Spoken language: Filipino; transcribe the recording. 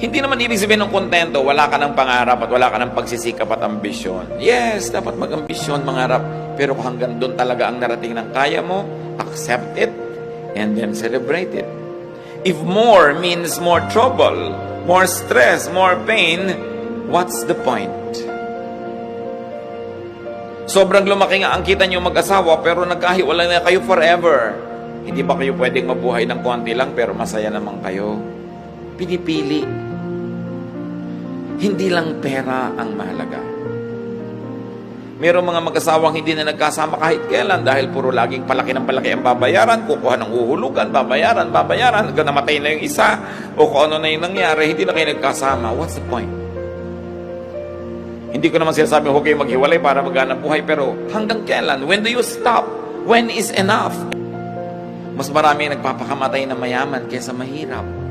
Hindi naman ibig sabihin ng kontento, wala ka ng pangarap at wala ka ng pagsisikap at ambisyon. Yes, dapat mag-ambisyon, mangarap. Pero kung hanggang doon talaga ang narating ng kaya mo, accept it and then celebrate it. If more means more trouble, more stress, more pain, what's the point? Sobrang lumaki nga ang kita niyo mag-asawa pero nagkahiwalay na kayo forever. Hindi ba kayo pwedeng mabuhay ng konti lang pero masaya naman kayo? Pinipili. Hindi lang pera ang mahalaga. Mayroong mga mag-asawang hindi na nagkasama kahit kailan dahil puro laging palaki ng palaki ang babayaran, kukuha ng uhulugan, babayaran, hanggang namatay na yung isa, o kung ano na yung nangyari, hindi na kayo nagkasama. What's the point? Hindi ko naman sinasabing huwag kayo maghiwalay para maghanap buhay, pero hanggang kailan? When do you stop? When is enough? Mas marami ang nagpapakamatay na mayaman kaysa mahirap.